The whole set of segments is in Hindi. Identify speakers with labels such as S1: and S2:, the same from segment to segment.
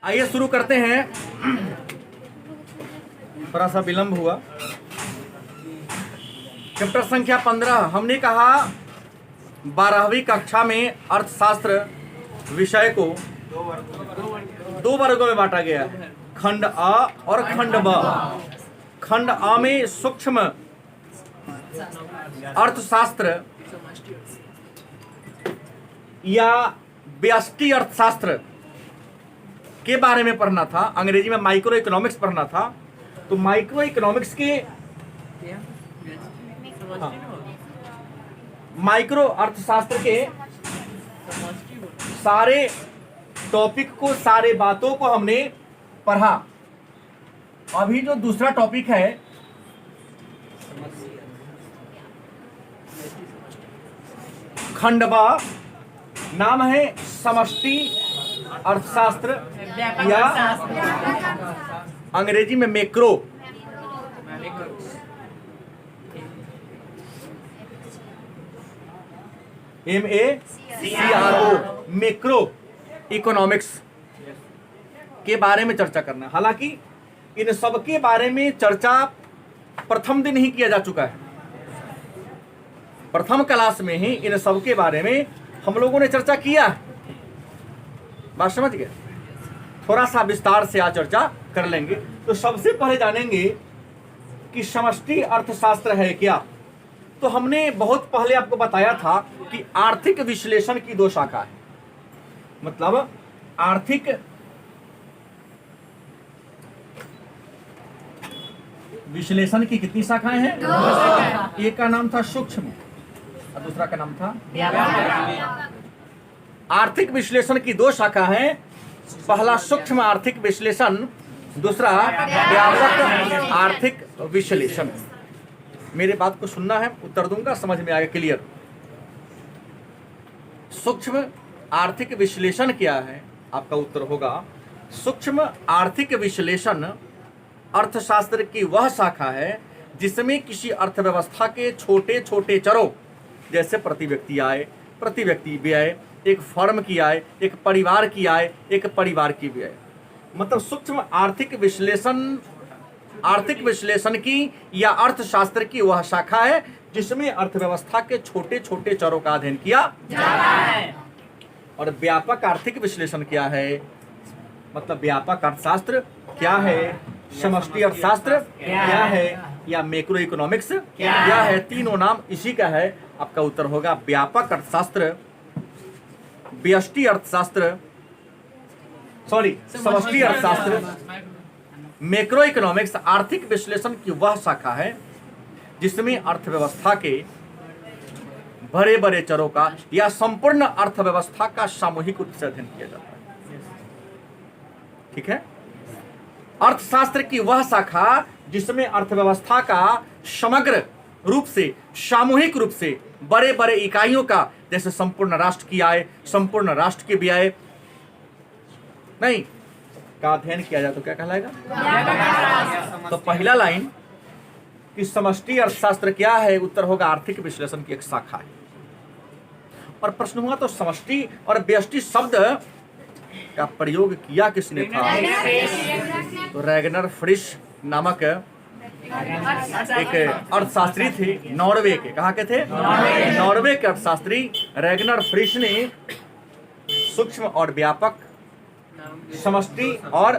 S1: आइए शुरू करते हैं। थोड़ा सा विलंब हुआ। चैप्टर संख्या 15 हमने कहा 12वीं कक्षा में अर्थशास्त्र विषय को दो वर्गों में बांटा गया है, खंड अ और खंड ब। खंड अ में सूक्ष्म अर्थशास्त्र या व्यष्टि अर्थशास्त्र के बारे में पढ़ना था। अंग्रेजी में माइक्रो इकोनॉमिक्स पढ़ना था। तो माइक्रो इकोनॉमिक्स के माइक्रो अर्थशास्त्र के सारे टॉपिक को, सारे बातों को हमने पढ़ा। अभी जो दूसरा टॉपिक है खंड ब, नाम है समष्टि अर्थशास्त्र या अंग्रेजी में मैक्रो। MACRO, मैक्रो इकोनॉमिक्स के बारे में चर्चा करना। हालांकि इन सब के बारे में चर्चा प्रथम दिन ही किया जा चुका है। प्रथम क्लास में ही इन सब के बारे में हम लोगों ने चर्चा किया है। बात समझ गए? थोड़ा सा विस्तार से आज चर्चा कर लेंगे। तो सबसे पहले जानेंगे कि समष्टि अर्थशास्त्र है क्या। तो हमने बहुत पहले आपको बताया था कि आर्थिक विश्लेषण की दो शाखा है। मतलब आर्थिक विश्लेषण की कितनी शाखाएं हैं? एक का नाम था सूक्ष्म और दूसरा का नाम था व्यापक। आर्थिक विश्लेषण की दो शाखा है। पहला सूक्ष्म आर्थिक विश्लेषण, दूसरा व्यापक आर्थिक विश्लेषण। मेरे बात को सुनना है, उत्तर दूंगा, समझ में आएगा, क्लियर। सूक्ष्म आर्थिक विश्लेषण क्या है? आपका उत्तर होगा सूक्ष्म आर्थिक विश्लेषण अर्थशास्त्र की वह शाखा है जिसमें किसी अर्थव्यवस्था के छोटे छोटे चरों, जैसे प्रति व्यक्ति आय, प्रति व्यक्ति व्यय, एक फर्म की आय, एक परिवार की आय, एक परिवार की व्यय। मतलब सूक्ष्म आर्थिक विश्लेषण की या अर्थशास्त्र की वह शाखा है जिसमें अर्थव्यवस्था के छोटे छोटे चरों का अध्ययन किया जाता है। और व्यापक आर्थिक विश्लेषण क्या है? मतलब व्यापक अर्थशास्त्र क्या है, समष्टि अर्थशास्त्र क्या है, या मैक्रो इकोनॉमिक्स क्या है। तीनों नाम इसी का है। आपका उत्तर होगा व्यापक अर्थशास्त्र, व्यष्टि अर्थशास्त्र, समष्टि अर्थशास्त्र, मैक्रो इकोनॉमिक्स। आर्थिक विश्लेषण की वह शाखा है जिसमें अर्थव्यवस्था के बड़े बड़े चरों का या संपूर्ण अर्थव्यवस्था का सामूहिक रूप से अध्ययन किया जाता है। ठीक है। अर्थशास्त्र की वह शाखा जिसमें अर्थव्यवस्था का समग्र रूप से, सामूहिक रूप से बड़े बड़े इकाइयों का, जैसे संपूर्ण राष्ट्र की आय, संपूर्ण राष्ट्र की व्यय नहीं का अध्ययन किया जाए तो क्या कहलाएगा? तो पहला लाइन कि समष्टि अर्थशास्त्र क्या है, उत्तर होगा आर्थिक विश्लेषण की एक शाखा है। और प्रश्न हुआ तो समष्टि और व्यष्टि शब्द का प्रयोग किया किसने था? तो रैगनर फ्रिश नामक एक अर्थशास्त्री थे, नॉर्वे के। कहाँ के थे? नॉर्वे के अर्थशास्त्री रैगनर फ्रिश ने सूक्ष्म और व्यापक, समष्टि और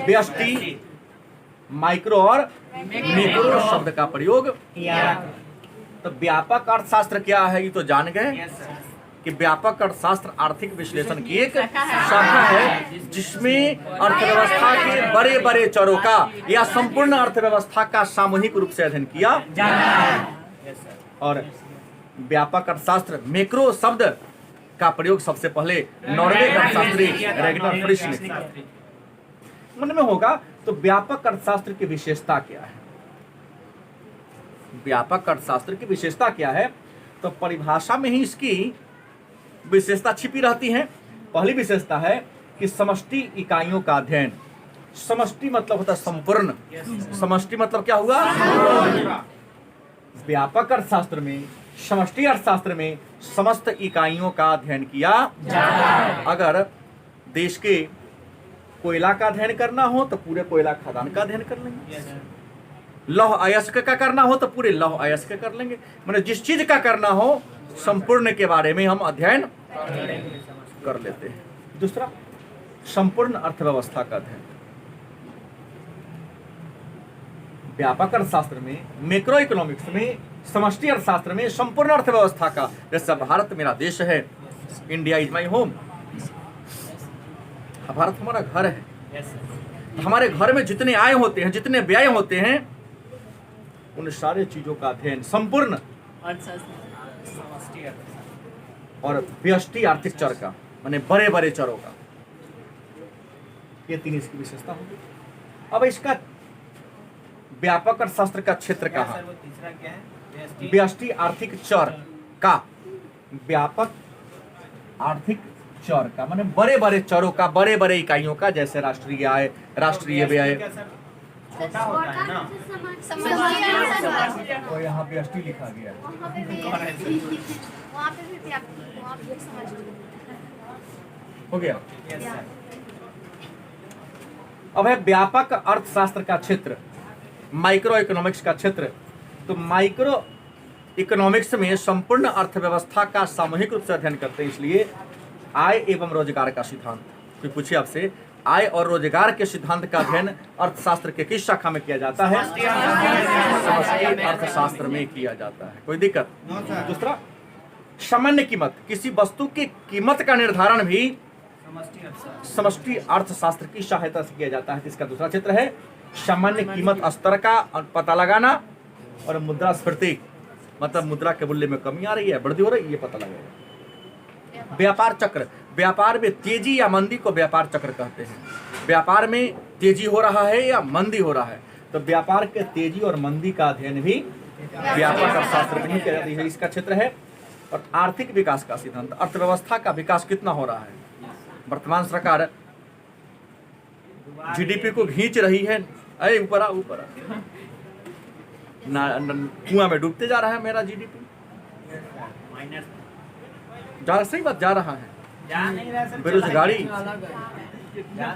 S1: व्यष्टि, माइक्रो और मैक्रो शब्द का प्रयोग किया। तो व्यापक अर्थशास्त्र क्या है ये तो जान गए कि व्यापक अर्थशास्त्र आर्थिक विश्लेषण की एक शाखा है जिसमें अर्थव्यवस्था के बड़े बड़े चरों का या संपूर्ण अर्थव्यवस्था का सामूहिक रूप से अध्ययन किया जाता है। और व्यापक अर्थशास्त्र, मैक्रो शब्द का प्रयोग सबसे पहले नॉर्वे का अर्थशास्त्री रैगनर फ्रिश ने किया। मन में होगा तो व्यापक अर्थशास्त्र की विशेषता क्या है? व्यापक अर्थशास्त्र की विशेषता क्या है? तो परिभाषा में ही इसकी विशेषता छिपी रहती है। पहली विशेषता है कि समष्टि इकाइयों का अध्ययन। समष्टि मतलब होता है संपूर्ण। समष्टि मतलब क्या हुआ? व्यापक अर्थशास्त्र में, समष्टि अर्थशास्त्र में समस्त इकाइयों का अध्ययन किया जाता है। अगर देश के कोयला का अध्ययन करना हो तो पूरे कोयला खदान का अध्ययन कर लेंगे, लौह अयस्क का करना हो तो पूरे लौह अयस्क कर लेंगे। मैंने जिस चीज का करना हो संपूर्ण के बारे में हम अध्ययन कर लेते हैं। दूसरा, संपूर्ण अर्थव्यवस्था का अध्ययन। व्यापक अर्थशास्त्र में, मैक्रो इकोनॉमिक्स में, समष्टि अर्थशास्त्र में संपूर्ण अर्थव्यवस्था का, जैसे भारत मेरा देश है, India is my home, Bharat हमारा घर है। हमारे घर में जितने आय होते हैं, जितने व्यय होते हैं, उन सारे चीजों का अध्ययन संपूर्ण और व्यष्टि आर्थिक चर का, माने बड़े बड़े चरों का, ये तीन इसकी विशेषता होगी। अब इसका व्यापक अर्थशास्त्र का क्षेत्र कहाँ? व्यष्टि आर्थिक चर का, व्यापक आर्थिक चर का, माने बड़े बड़े चरों का, बड़े बड़े इकाइयों का, जैसे राष्ट्रीय आय, राष्ट्रीय व्यय।
S2: छोटा होता है ना,
S1: और यहाँ व्यष्टि लिखा गया है। हो गया। अब है व्यापक अर्थशास्त्र का क्षेत्र, माइक्रो इकोनॉमिक्स का क्षेत्र। तो माइक्रो इकोनॉमिक्स में संपूर्ण अर्थव्यवस्था का सामूहिक रूप से अध्ययन करते हैं, इसलिए आय एवं रोजगार का सिद्धांत। कोई पूछे आपसे, आय और रोजगार के सिद्धांत का अध्ययन अर्थशास्त्र के किस शाखा में किया जाता है? समष्टि अर्थशास्त्र में किया जाता है। कोई दिक्कत? दूसरा, सामान्य कीमत, किसी वस्तु की कीमत का निर्धारण भी समष्टि अर्थशास्त्र की सहायता से किया जाता है। इसका दूसरा क्षेत्र है सामान्य कीमत स्तर का पता लगाना, और मुद्रास्फीति, मतलब मुद्रा के मूल्य में कमी आ रही है, वृद्धि हो रही है, ये पता लगेगा। व्यापार चक्र, व्यापार में तेजी या मंदी को व्यापार चक्र कहते हैं। व्यापार में तेजी हो रहा है या मंदी हो रहा है, तो व्यापार के तेजी और मंदी का अध्ययन भी व्यापक अर्थशास्त्र में किया जाता है, इसका क्षेत्र है। और आर्थिक विकास का सिद्धांत, अर्थव्यवस्था का विकास कितना हो रहा है। वर्तमान सरकार जीडीपी को खींच रही है, अरे ऊपर आ ऊपर आ, कुआं में डूबते जा रहा है मेरा जीडीपी, सही बात, जा रहा है। बेरोजगारी,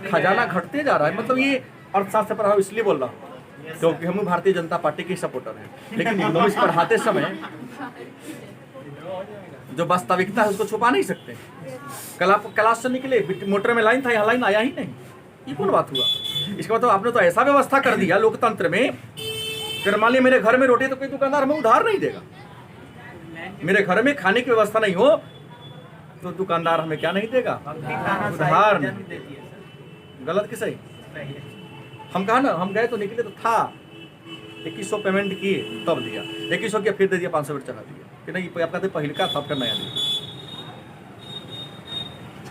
S1: खजाना घटते जा रहा है। मतलब ये अर्थशास्त्र पर इसलिए बोल रहा हूँ क्योंकि हम भारतीय जनता पार्टी के सपोर्टर हैं, लेकिन इकोनॉमिक्स पढ़ाते समय जो वास्तविकता है उसको छुपा नहीं सकते। क्लास से निकले, मोटर में लाइन था, यहाँ लाइन आया ही नहीं, ये कौन बात हुआ? इसका मतलब आपने तो ऐसा व्यवस्था कर दिया लोकतंत्र में, अगर मान लिया मेरे घर में रोटी तो कोई दुकानदार हमें उधार नहीं देगा। मेरे घर में खाने की व्यवस्था नहीं हो तो दुकानदार हमें क्या नहीं देगा? उधार नहीं। गलत कि सही? हम कहा ना, हम गए तो निकले तो था 2100 पेमेंट किए तब दिया, 2100 किया फिर दे दिया, 500 मिनट चला दिया कि नहीं आपका तो पहले का था, आपका नया दिया।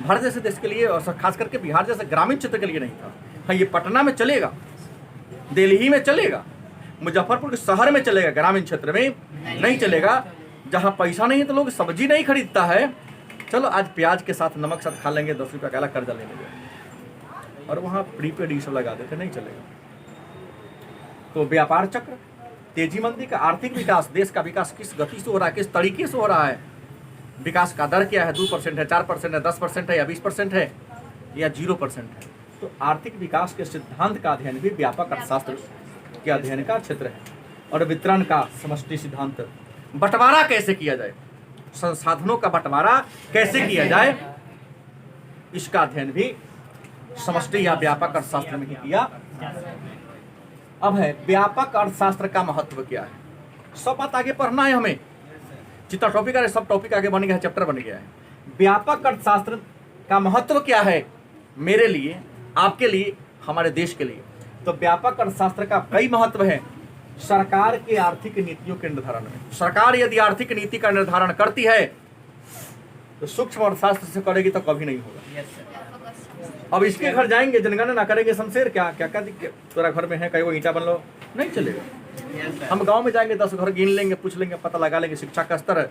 S1: भारत जैसे देश के लिए और खास करके बिहार जैसे ग्रामीण क्षेत्र के लिए नहीं था। हाँ, ये पटना में चलेगा, दिल्ली में चलेगा, मुजफ्फरपुर के शहर में चलेगा, ग्रामीण क्षेत्र में नहीं चलेगा। जहाँ पैसा नहीं है तो लोग सब्जी नहीं खरीदता है, चलो आज प्याज के साथ नमक साथ खा लेंगे, 10 रुपये का अलग कर्जा ले लेंगे, और वहाँ प्रीपेड ये सब लगा देते, नहीं चलेगा। तो व्यापार चक्र, तेजी मंदी का, आर्थिक विकास, देश का विकास किस गति से हो रहा है, किस तरीके से हो रहा है, विकास का दर क्या है, 2% है, 4% है, 10% है या 20% है या 0% है। तो आर्थिक विकास के सिद्धांत का अध्ययन भी व्यापक अर्थशास्त्र के अध्ययन का क्षेत्र है। और वितरण का समष्टि सिद्धांत, बंटवारा कैसे किया जाए, संसाधनों का बंटवारा कैसे किया जाए, इसका अध्ययन भी समष्टि या व्यापक अर्थशास्त्र में ही किया। अब है व्यापक अर्थशास्त्र का महत्व क्या है। सब बात आगे पढ़ना है हमें, जितना टॉपिक आ रहा है सब टॉपिक आगे बन गया है, चैप्टर बन गया है। व्यापक अर्थशास्त्र का महत्व क्या है मेरे लिए, आपके लिए, हमारे देश के लिए। तो व्यापक अर्थशास्त्र का कई महत्व है। सरकार के आर्थिक नीतियों के निर्धारण में, सरकार यदि आर्थिक नीति का निर्धारण करती है तो सूक्ष्म अर्थशास्त्र से करेगी तो कभी नहीं होगा। अब इसके घर जाएंगे, जनगणना करेंगे, शमशेर क्या क्या क्या तेरा घर में है, कई वो ईंटा बन लो, नहीं चलेगा। हम गांव में जाएंगे, 10 घर गिन लेंगे, पूछ लेंगे, पता लगा लेंगे शिक्षा का स्तर,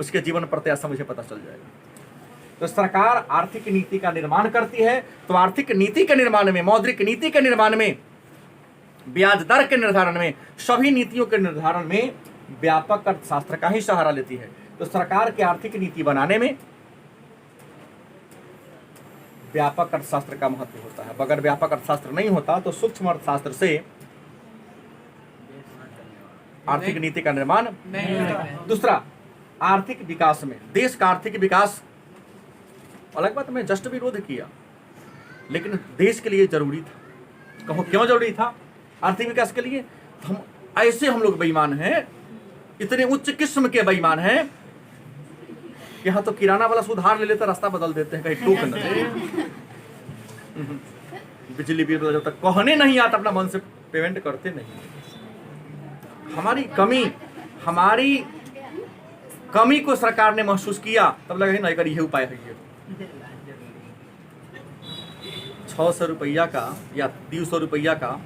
S1: उसके जीवन प्रत्याशा मुझे पता चल जाएगा। तो सरकार आर्थिक नीति का निर्माण करती है, तो आर्थिक नीति के निर्माण में, मौद्रिक नीति के निर्माण में, ब्याज दर के निर्धारण में, सभी नीतियों के निर्धारण में व्यापक अर्थशास्त्र का ही सहारा लेती है। तो सरकार की आर्थिक नीति बनाने में व्यापक अर्थशास्त्र का महत्व होता है। अगर व्यापक अर्थशास्त्र नहीं होता तो सूक्ष्म अर्थशास्त्र से आर्थिक नीति का निर्माण नहीं होता। दूसरा, आर्थिक विकास में, देश का आर्थिक विकास, अलग बात मैं जस्ट विरोध किया, लेकिन देश के लिए जरूरी था। कहो क्यों जरूरी था आर्थिक विकास के लिए? हम लोग बेईमान हैं, इतने उच्च किस्म के बेईमान हैं, यहाँ तो किराना वाला सुधार ले लेता, रास्ता बदल देते हैं, कहीं टोक न दे। बिजली बिल जब तक कहने नहीं आता अपना मन से पेमेंट करते नहीं। हमारी कमी को सरकार ने महसूस किया, तब लगा नहीं कर, ये उपाय है। ये 600 रुपया का या 200 रुपया का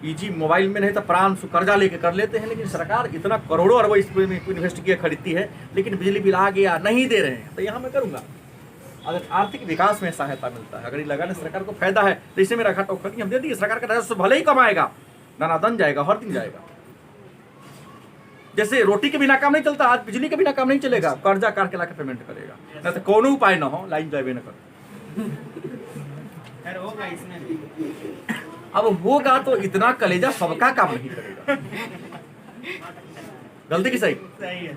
S1: इजी मोबाइल में नहीं तो प्राण से कर्जा लेके कर लेते हैं, लेकिन सरकार इतना करोड़ों अरबों इसमें इन्वेस्ट किया, खरीदती है, लेकिन बिजली बिल आ गया, नहीं दे रहे हैं। तो यहाँ मैं करूँगा, अगर आर्थिक विकास में सहायता मिलता है, अगर ये लगाने सरकार को फायदा है, तो इसे में रखा टोकन हम दे दिए, सरकार का राजस्व भले ही कमाएगा, दनादन जाएगा, हर दिन जाएगा। जैसे रोटी के बिना काम नहीं चलता, आज बिजली के बिना काम नहीं चलेगा, कर्जा काट के लाके पेमेंट करेगा, नहीं तो कोनो उपाय ना हो, लाइन जाए न कर।
S2: होगा इसमें भी।
S1: अब होगा तो इतना कलेजा सबका काम नहीं करेगा। गलती की सही?
S2: सही है।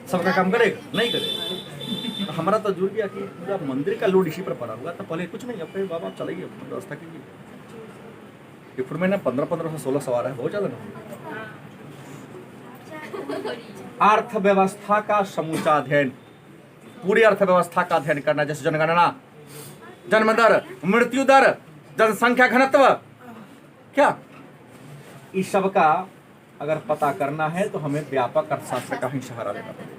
S1: सबका काम करेगा? नहीं करेगा। तो हमारा तो जुड़ गया कि पूरा मंदिर का लोड इसी पर पड़ा हुआ था। पहले कुछ नहीं, अब कहे बाबा चलाइए, व्यवस्था कीजिए। फिर में ना 15 से 16 सवार है, बहुत ज्यादा नहीं। अर्थव्यवस्था का समूचा अध्ययन, पूरी अर्थव्यवस्था का अध्ययन करना, जैसे जनगणना, जन्म दर, मृत्यु दर, जनसंख्या घनत्व, क्या इस सब का अगर पता करना है तो हमें व्यापक अर्थशास्त्र का ही सहारा लेना पड़ेगा।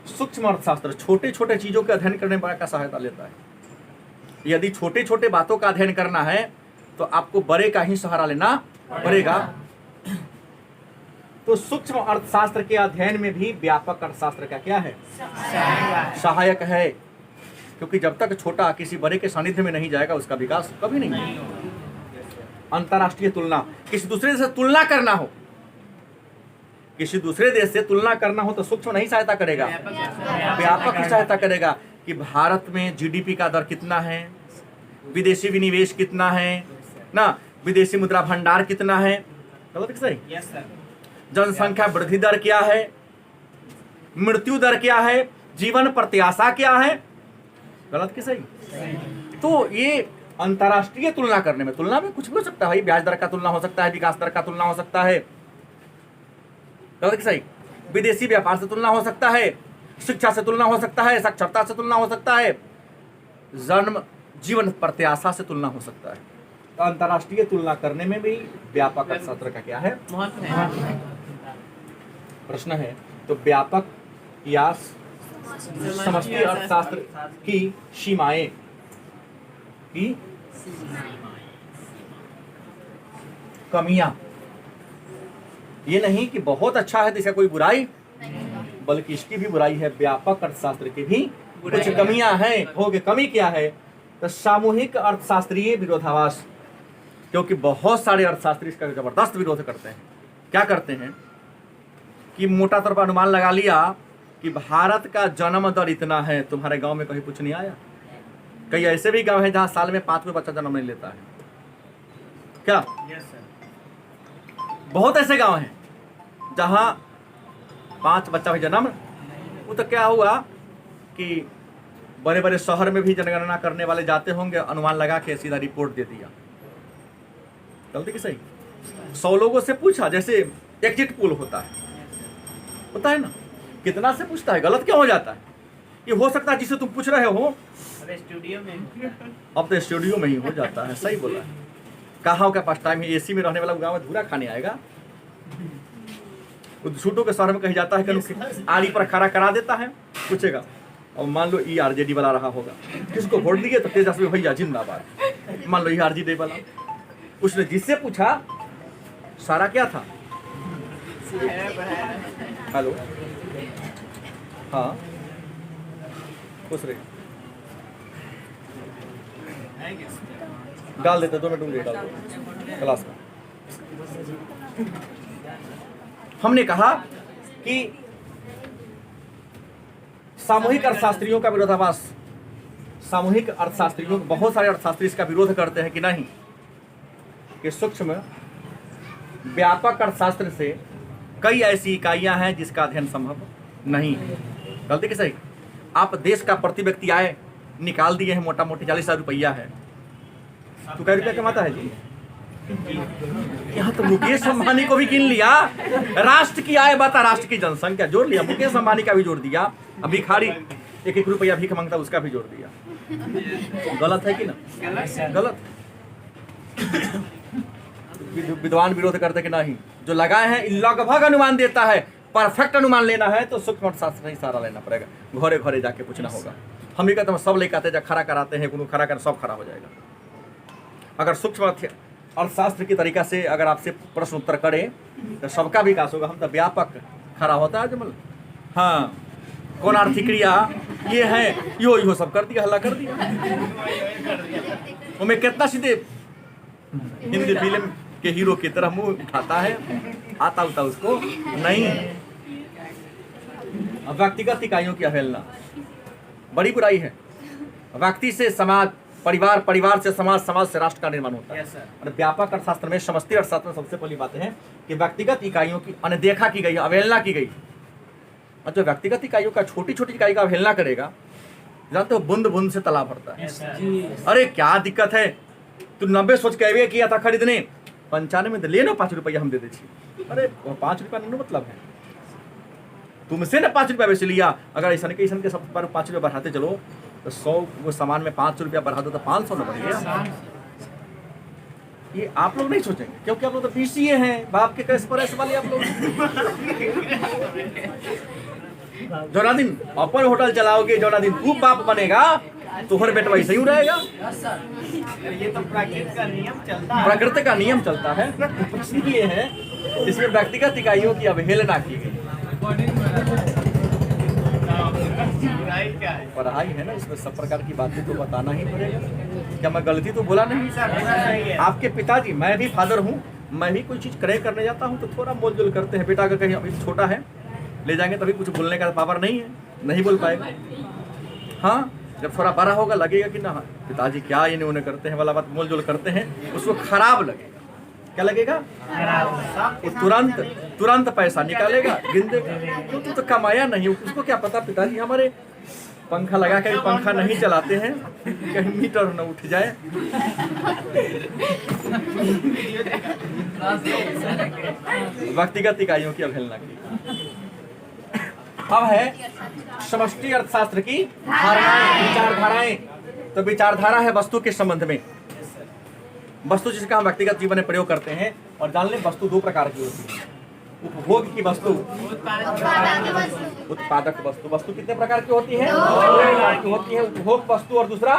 S1: सूक्ष्म अर्थशास्त्र छोटे छोटे चीजों के अध्ययन करने का सहायता लेता है। यदि छोटे छोटे बातों का अध्ययन करना है तो आपको बड़े का ही सहारा लेना पड़ेगा। तो सूक्ष्म अर्थशास्त्र के अध्ययन में भी व्यापक अर्थशास्त्र का क्या है? सहायक है, क्योंकि जब तक छोटा किसी बड़े के सानिध्य में नहीं जाएगा उसका विकास कभी नहीं होगा। अंतरराष्ट्रीय तुलना, किसी दूसरे देश से तुलना करना हो, किसी दूसरे देश से तुलना करना हो तो सूक्ष्म नहीं सहायता करेगा, व्यापक ही सहायता करेगा कि भारत में जीडीपी का दर कितना है, विदेशी विनिवेश कितना है ना, विदेशी मुद्रा भंडार कितना है, गलत सही?
S2: Yes sir.
S1: जनसंख्या वृद्धि दर क्या है, मृत्यु दर क्या है, जीवन प्रत्याशा क्या है, गलत कि सही? तो ये अंतरराष्ट्रीय तुलना करने में, तुलना में कुछ भी हो सकता है भाई, ब्याज दर का तुलना हो सकता है, विकास दर का तुलना हो सकता है, गलत कि सही? विदेशी व्यापार से तुलना हो सकता है, शिक्षा से तुलना हो सकता है, साक्षरता से तुलना हो सकता है, जन्म जीवन प्रत्याशा से तुलना हो सकता है। तो अंतरराष्ट्रीय तुलना करने में भी व्यापक अर्थशास्त्र का क्या है? प्रश्न है तो व्यापक या समष्टि अर्थशास्त्र की सीमाएं की कमियां, ये नहीं कि बहुत अच्छा है तो इसका कोई बुराई, बल्कि इसकी भी बुराई है। व्यापक अर्थशास्त्र की भी कुछ कमियां हैं। हो गए, कमी क्या है? तो सामूहिक अर्थशास्त्रीय विरोधाभास, क्योंकि बहुत सारे अर्थशास्त्री इसका जबरदस्त विरोध करते हैं। क्या करते हैं कि मोटा तौर पर अनुमान लगा लिया कि भारत का जन्म दर इतना है, तुम्हारे गांव में कहीं कुछ नहीं आया? कई ऐसे भी गांव है जहां साल में 5 बच्चा जन्म नहीं लेता है, क्या?
S2: Yes sir.
S1: बहुत ऐसे गांव हैं जहां 5 बच्चा भी जन्म, वो तो क्या हुआ कि बड़े बड़े शहर में भी जनगणना करने वाले जाते होंगे, अनुमान लगा के सीधा रिपोर्ट दे दिया। गलती की सही? 100 लोगों से पूछा, जैसे एग्जिट पोल होता है ना, कितना से पूछता है, गलत क्यों हो जाता है? ये हो सकता है जिससे तुम पूछ रहे हो
S2: अरे स्टूडियो में,
S1: अब तो स्टूडियो में ही हो जाता है। सही बोला है। कहाँ के पास टाइम है, एसी में रहने वाला गाँव में धूरा खाने आएगा? छूटों के शहर में कहीं जाता है कि आड़ी पर खड़ा करा देता है, पूछेगा। और मान लो ये आरजेडी वाला रहा होगा, किसको वोट दिए? तो तेजस्वी भैया जिंदाबाद। मान लो ये आरजेडी वाला, उसने जिससे पूछा सारा क्या था? हेलो, हाँ खुश रहे, डाल देते 2 मिनट में डाल दो क्लास में। हमने कहा कि सामूहिक अर्थशास्त्रियों का विरोधाभास, सामूहिक अर्थशास्त्रियों, बहुत सारे अर्थशास्त्री इसका विरोध करते हैं कि नहीं, कि सूक्ष्म व्यापक अर्थशास्त्र से कई ऐसी इकाइयां हैं जिसका अध्ययन संभव नहीं है। गलती कि सही? आप देश का प्रति व्यक्ति आय निकाल दिए हैं, मोटा मोटी 40,000 रुपया है, तो कै रुपया कमाता है जी? यहाँ तो मुकेश अंबानी को भी गिन लिया। राष्ट्र की आय बता, राष्ट्र की जनसंख्या जोड़ लिया, मुकेश अंबानी का भी जोड़ दिया, अब भिखारी 1-1 रुपया भीख मांगता उसका भी जोड़ दिया। गलत है कि ना? गलत। विद्वान विरोध करते कि नहीं, जो लगाए हैं लगभग अनुमान देता है, परफेक्ट अनुमान लेना है तो सूक्ष्म अर्थशास्त्र से सारा लेना पड़ेगा, घरे घरे जाके पूछना होगा। हम ही कहते हैं सब लेके आते, जब खड़ा कराते हैं कोनो खड़ा कर सब खड़ा हो जाएगा। अगर सूक्ष्म अर्थशास्त्र की तरीका से अगर आपसे प्रश्न उत्तर करें तो सबका विकास होगा। हम तो व्यापक खड़ा होता है जमल, हाँ कौन आर्थिक क्रिया ये है, यो सब कर दिया, हल्ला कर दिया। वो मैं कितना सीधे हिंदी फिल्म के हीरो की तरह मुंह उठाता है, आता उता उसको नहीं। व्यक्तिगत इकाइयों की अवहेलना बड़ी बुराई है। व्यक्ति से समाज, परिवार, परिवार से समाज, समाज से राष्ट्र का निर्माण होता है। और व्यापक अर्थशास्त्र में, समष्टि अर्थशास्त्र में सबसे पहली बात है कि व्यक्तिगत इकाइयों की अनदेखा की गई, अवहेलना की गई। और जो व्यक्तिगत इकाइयों का, छोटी छोटी इकाई का अवहेलना करेगा, जानते हो बूंद बूंद से तालाब भरता है। अरे क्या दिक्कत है, तू 90 सोच के किया था खरीदने, 95 में ले लो 5 रुपया हम दे दे। अरे 5 रुपया नहीं मतलब है, तुमसे ना 5 रुपया वैसे लिया। अगर ऐसा के सब पर 5 रुपया बढ़ाते चलो तो 100 वो सामान में 5 रुपया बढ़ा दो तो 500 न बढ़ गया। ये आप लोग नहीं सोचेंगे क्योंकि आप लोग तो पीसीए हैं, बाप के कैसे पर ऐसे वाले आप लोग। जो दिन अपन होटल चलाओगे, जो दिन तू बाप बनेगा तो हर बेटा वैसे ही रहेगा।
S2: ये तो प्रकृति का नियम चलता है,
S1: प्रकृति का नियम चलता है। इसलिए है इसमें व्यक्तिगत इकाइयों की अवहेलना की गई। पढ़ाई है ना, इसमें सब प्रकार की बातें तो बताना ही पड़ेगा। क्या मैं गलती तो बोला नहीं? आपके पिताजी, मैं भी फादर हूँ, मैं भी कोई चीज क्रय करने जाता हूँ तो थोड़ा मोल जोल करते हैं। बेटा अगर कहीं अभी छोटा है ले जाएंगे तभी कुछ बोलने का पावर नहीं है, नहीं बोल पाएगा। हाँ जब थोड़ा बड़ा होगा लगेगा कि ना पिताजी क्या इन्हें उन्हें करते हैं वाला बात मोल जोल करते हैं, उसको खराब लगेगा। क्या लगेगा? तुरंत पैसा निकालेगा, गिन देगा। तू तो कमाया नहीं, उसको क्या पता पिताजी हमारे पंखा लगा कर पंखा नहीं चलाते हैं, कहीं मीटर न उठ जाए। व्यक्तिगत इकाइयों की अवहेलना की। अब है समष्टि अर्थशास्त्र की धारणाएं, विचारधाराएं। तो विचारधारा है वस्तु के संबंध में, वस्तु जिसका हम व्यक्तिगत जीवन में प्रयोग करते हैं। और जान लें वस्तु 2 प्रकार की होती है, उपभोग की वस्तु, उत्पादक वस्तु। वस्तु कितने प्रकार की होती है? 2 प्रकार की होती है, उपभोग वस्तु और दूसरा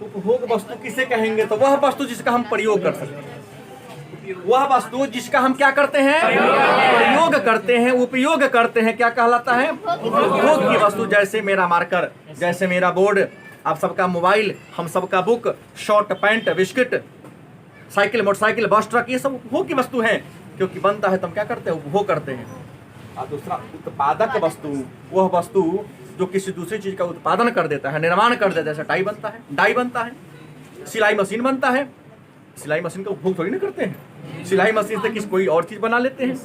S1: उपभोग वस्तु। किसे कहेंगे? तो वह वस्तु जिसका हम प्रयोग कर सकते हैं, वह वस्तु जिसका हम क्या करते हैं? प्रयोग करते हैं, उपयोग करते हैं। क्या कहलाता है? उपभोग की वस्तु। जैसे मेरा मार्कर, जैसे मेरा बोर्ड, आप सबका मोबाइल, हम सबका book, shirt pant, biscuit, cycle, motorcycle, बस, ट्रक, ये सब उपभोग की वस्तु है। क्योंकि बनता है तो हम क्या करते हैं? उपभोग करते हैं। और दूसरा उत्पादक वस्तु, वह वस्तु जो किसी दूसरी चीज का उत्पादन कर देता है, निर्माण कर देता है। जैसे डाई बनता है, सिलाई मशीन बनता है। सिलाई मशीन का उपभोग थोड़ी ना करते हैं, सिलाई मशीन से किसी कोई और चीज बना लेते हैं।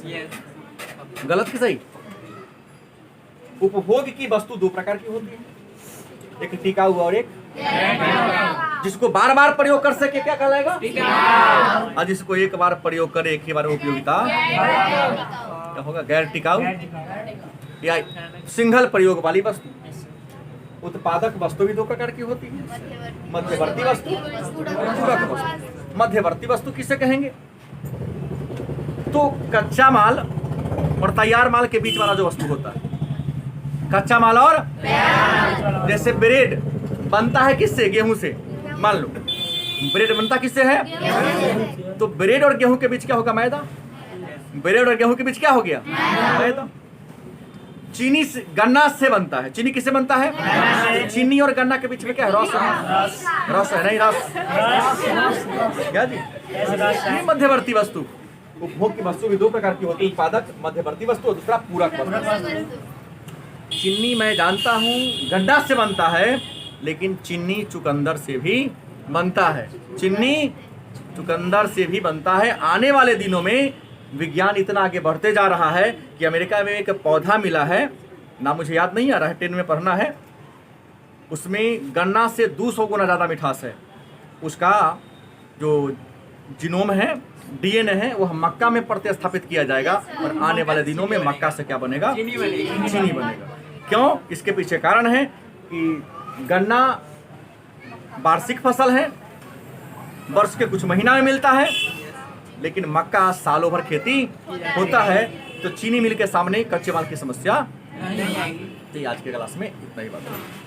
S1: गलत कि सही? उपभोग की वस्तु 2 प्रकार की होती है, एक टिकाऊ और एक जिसको बार बार प्रयोग कर सके क्या कहलाएगा? और जिसको एक बार प्रयोग करे, एक ही बार उपयोगिता क्या होगा? गैर टिकाऊ या सिंगल प्रयोग वाली वस्तु। उत्पादक वस्तु भी 2 प्रकार की होती है, मध्यवर्ती वस्तु, पूरक वस्तु। मध्यवर्ती वस्तु किसे कहेंगे? तो कच्चा माल और तैयार माल के बीच वाला जो वस्तु होता है, कच्चा माल और जैसे ब्रेड बनता है किससे? गेहूं से। मान लो ब्रेड बनता किससे है? तो ब्रेड और गेहूं के बीच क्या होगा? मैदा। ब्रेड और गेहूं के बीच क्या हो गया? मैदा। चीनी गन्ना से बनता है, चीनी किससे बनता है? चीनी और गन्ना के बीच में क्या है? रस है। रस है नहीं, रस क्या जी? मध्यवर्ती वस्तु। उपभोग की वस्तु भी दो प्रकार की होती है, उत्पादक मध्यवर्ती वस्तु और दूसरा पूरक वस्तु। चीनी मैं जानता हूँ गन्ना से बनता है, लेकिन चीनी चुकंदर से भी बनता है, चीनी चुकंदर से भी बनता है। आने वाले दिनों में विज्ञान इतना आगे बढ़ते जा रहा है कि अमेरिका में एक पौधा मिला है, ना मुझे याद नहीं आ रहा है, 10 में पढ़ना है, उसमें गन्ना से 200 गुना ज़्यादा मिठास है। उसका जो जीनोम है, डीएनए है, वह मक्का में प्रतिस्थापित किया जाएगा और आने वाले दिनों में मक्का से क्या बनेगा?
S2: चीनी बनेगी।
S1: चीनी बनेगा। क्यों? इसके पीछे कारण है कि गन्ना वार्षिक फसल है, वर्ष के कुछ महीना में मिलता है, लेकिन मक्का सालों भर खेती होता है, तो चीनी मिल के सामने कच्चे माल की समस्या
S2: नहीं आएगी।
S1: तो आज के क्लास में इतना ही बात है।